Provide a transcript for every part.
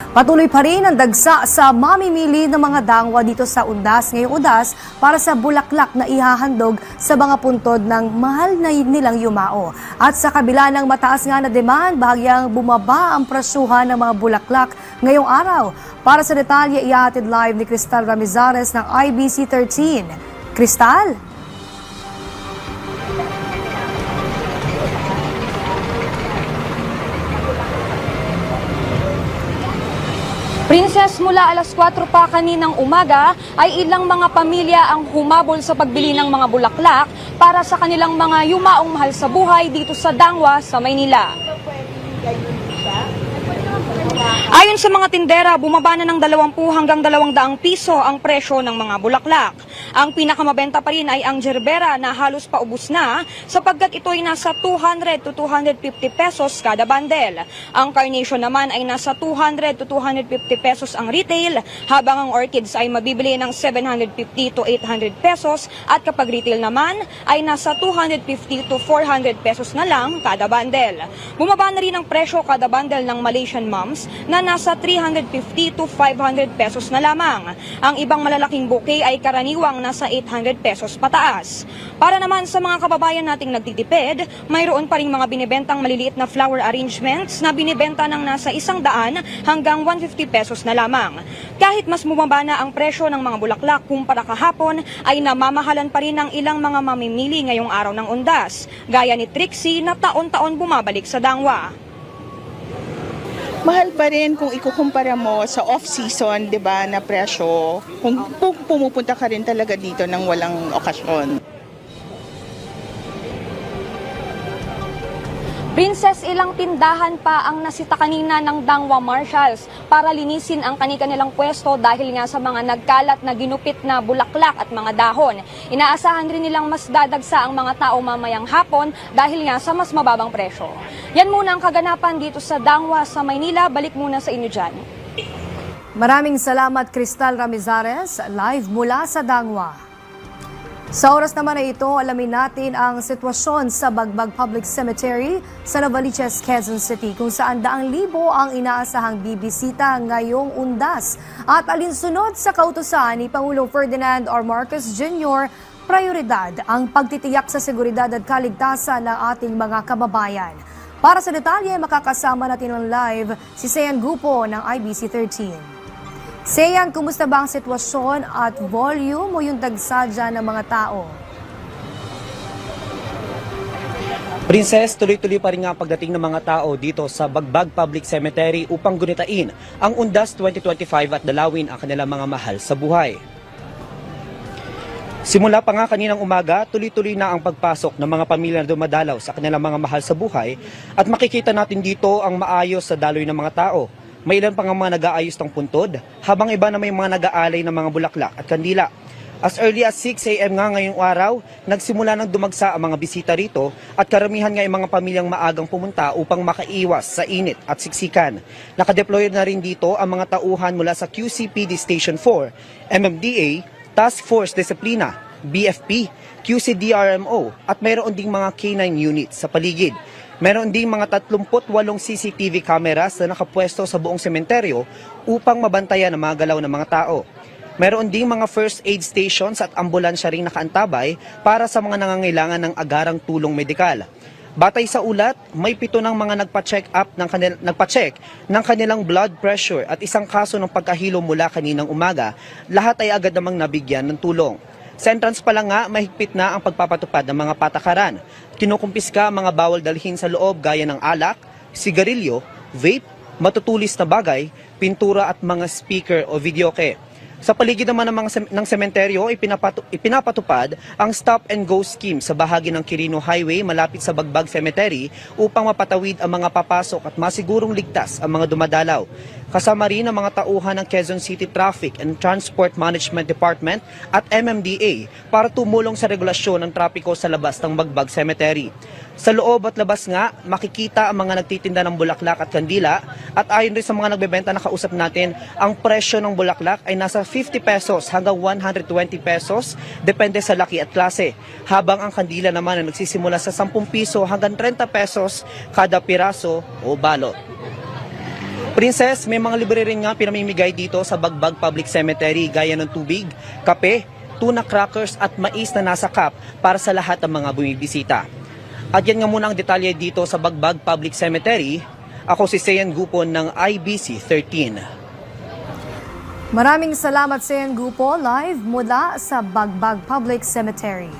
Patuloy pa rin ang dagsa sa mamimili ng mga dangwa dito sa Undas ngayong Udas para sa bulaklak na ihahandog sa mga puntod ng mahal na nilang yumao. At sa kabila ng mataas nga na demand, bahagyang bumaba ang presyuhan ng mga bulaklak ngayong araw. Para sa detalye, ihahatid live ni Cristal Ramizares ng IBC 13. Cristal? Princess, mula alas 4 pa kaninang umaga ay ilang mga pamilya ang humabol sa pagbili ng mga bulaklak para sa kanilang mga yumaong mahal sa buhay dito sa Dangwa sa Maynila. Ayon sa mga tindera, bumaba na ng 20 hanggang 200 piso ang presyo ng mga bulaklak. Ang pinakamabenta pa rin ay ang gerbera na halos paubos na sapagkat ito'y nasa 200 to 250 pesos kada bundle. Ang carnation naman ay nasa 200 to 250 pesos ang retail, habang ang orchids ay mabibili ng 750 to 800 pesos at kapag retail naman ay nasa 250 to 400 pesos na lang kada bundle. Bumaba na rin ang presyo kada bundle ng Malaysian mums na nasa 350 to 500 pesos na lamang. Ang ibang malalaking bouquet ay karaniwang nasa 800 pesos pataas. Para naman sa mga kababayan nating nagtitipid, mayroon pa ring mga binibentang maliliit na flower arrangements na binibenta ng nasa 100 hanggang 150 pesos na lamang. Kahit mas bumaba na ang presyo ng mga bulaklak kumpara kahapon, ay namamahalan pa rin ng ilang mga mamimili ngayong araw ng Undas, gaya ni Trixie na taon-taon bumabalik sa Dangwa. Mahal pa rin kung ikukumpara mo sa off-season, 'di ba, na presyo. Kung pumupunta ka rin talaga dito ng walang okasyon. Princess, ilang tindahan pa ang nasita kanina ng Dangwa Marshals para linisin ang kanilang pwesto dahil nga sa mga nagkalat na ginupit na bulaklak at mga dahon. Inaasahan rin nilang mas dadagsa ang mga tao mamayang hapon dahil nga sa mas mababang presyo. Yan muna ang kaganapan dito sa Dangwa sa Maynila. Balik muna sa inyo dyan. Maraming salamat, Cristal Ramizares, live mula sa Dangwa. Sa oras naman na ito, alamin natin ang sitwasyon sa Bagbag Public Cemetery sa Novaliches, Quezon City, kung saan daang libo ang inaasahang bibisita ngayong Undas. At alinsunod sa kautusan ni Pangulong Ferdinand R. Marcos Jr., prioridad ang pagtitiyak sa seguridad at kaligtasan ng ating mga kababayan. Para sa detalye, makakasama natin ng live si Sean Gupo ng IBC 13. Sean, kumusta ba ang sitwasyon at volume o yung dagsa dyan ng mga tao? Princess, tuloy-tuloy pa rin nga ang pagdating ng mga tao dito sa Bagbag Public Cemetery upang gunitain ang Undas 2025 at dalawin ang kanilang mga mahal sa buhay. Simula pa nga kaninang umaga, tuloy-tuloy na ang pagpasok ng mga pamilya na dumadalaw sa kanilang mga mahal sa buhay at makikita natin dito ang maayos sa daloy ng mga tao. May ilan pa nga mga nag-aayos ng puntod, habang iba na may mga nag-aalay ng mga bulaklak at kandila. As early as 6 a.m. nga ngayong araw, nagsimula ng dumagsa ang mga bisita rito at karamihan nga yung mga pamilyang maagang pumunta upang makaiwas sa init at siksikan. Nakadeploy na rin dito ang mga tauhan mula sa QCPD Station 4, MMDA, Task Force Disiplina, BFP, QCDRMO at mayroon ding mga K9 units sa paligid. Meron ding mga 38 CCTV cameras na nakapwesto sa buong sementeryo upang mabantayan ang mga galaw ng mga tao. Meron ding mga first aid stations at ambulansya ring nakaantabay para sa mga nangangailangan ng agarang tulong medikal. Batay sa ulat, may 7 ng mga nagpa-check ng kanilang blood pressure at isang kaso ng pagkahilo mula kaninang umaga. Lahat ay agad namang nabigyan ng tulong. Sa entrance pa lang nga, mahigpit na ang pagpapatupad ng mga patakaran. Kinukumpiska ang mga bawal dalhin sa loob gaya ng alak, sigarilyo, vape, matutulis na bagay, pintura at mga speaker o videoke. Sa paligid naman ng sementeryo, ipinapatupad ang stop and go scheme sa bahagi ng Quirino Highway malapit sa Bagbag Cemetery upang mapatawid ang mga papasok at masigurong ligtas ang mga dumadalaw. Kasama rin ang mga tauhan ng Quezon City Traffic and Transport Management Department at MMDA para tumulong sa regulasyon ng trapiko sa labas ng Bagbag Cemetery. Sa loob at labas nga, makikita ang mga nagtitinda ng bulaklak at kandila at ayon rin sa mga nagbebenta na kausap natin, ang presyo ng bulaklak ay nasa 50 pesos hanggang 120 pesos depende sa laki at klase. Habang ang kandila naman ay nagsisimula sa 10 piso hanggang 30 pesos kada piraso o balot. Princess, may mga libre rin nga pinamimigay dito sa Bagbag Public Cemetery gaya ng tubig, kape, tuna crackers at mais na nasa cup para sa lahat ng mga bumibisita. At yan nga muna ang detalye dito sa Bagbag Public Cemetery. Ako si Sean Gupon ng IBC 13. Maraming salamat sa Ian Gupo, live mula sa Bagbag Public Cemetery.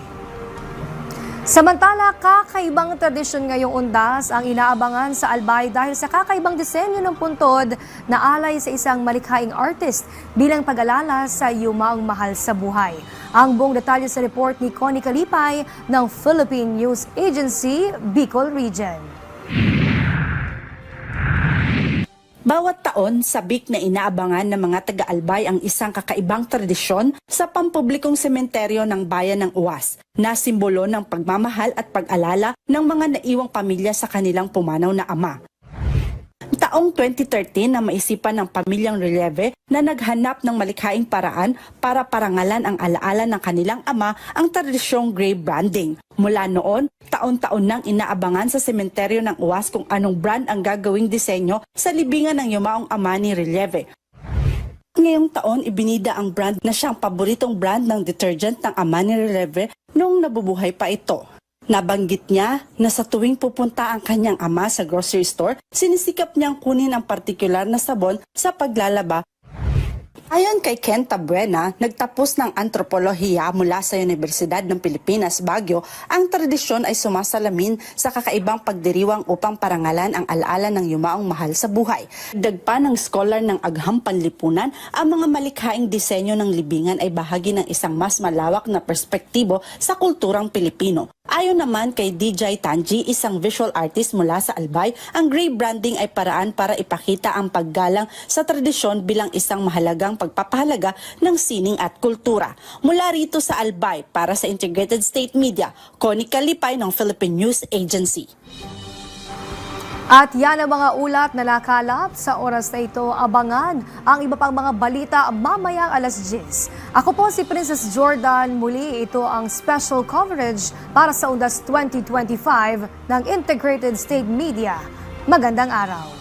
Samantala, kakaibang tradisyon ngayong undas ang inaabangan sa Albay dahil sa kakaibang disenyo ng puntod na alay sa isang malikhaing artist bilang pag-alala sa yumaong mahal sa buhay. Ang buong detalye sa report ni Connie Kalipay ng Philippine News Agency, Bicol Region. Bawat taon, sabik na inaabangan ng mga taga-Albay ang isang kakaibang tradisyon sa pampublikong sementeryo ng bayan ng Uwas na simbolo ng pagmamahal at pag-alala ng mga naiwang pamilya sa kanilang pumanaw na ama. Taong 2013 na maisipan ng pamilyang Releve na naghanap ng malikhaing paraan para parangalan ang alaala ng kanilang ama ang tradisyong grave branding. Mula noon, taon-taon nang inaabangan sa sementeryo ng Uwas kung anong brand ang gagawing disenyo sa libingan ng yumaong ama ni Releve. Ngayong taon, ibinida ang brand na siyang paboritong brand ng detergent ng ama ni Releve noong nabubuhay pa ito. Nabanggit niya na sa tuwing pupunta ang kanyang ama sa grocery store, sinisikap niyang kunin ang partikular na sabon sa paglalaba. Ayon kay Ken Tabuena, nagtapos ng antropolohiya mula sa Universidad ng Pilipinas, Baguio, ang tradisyon ay sumasalamin sa kakaibang pagdiriwang upang parangalan ang alaala ng yumaong mahal sa buhay. Dagpa ng scholar ng Agham Panlipunan, ang mga malikhaing disenyo ng libingan ay bahagi ng isang mas malawak na perspektibo sa kulturang Pilipino. Ayon naman kay DJ Tanji, isang visual artist mula sa Albay, ang grave branding ay paraan para ipakita ang paggalang sa tradisyon bilang isang mahalagang pagpapahalaga ng sining at kultura. Mula rito sa Albay, para sa Integrated State Media, Connie Kalipay ng Philippine News Agency. At yan ang mga ulat na nakalap sa oras na ito. Abangan ang iba pang mga balita mamayang alas 10. Ako po si Princess Jordan. Muli ito ang special coverage para sa Undas 2025 ng Integrated State Media. Magandang araw.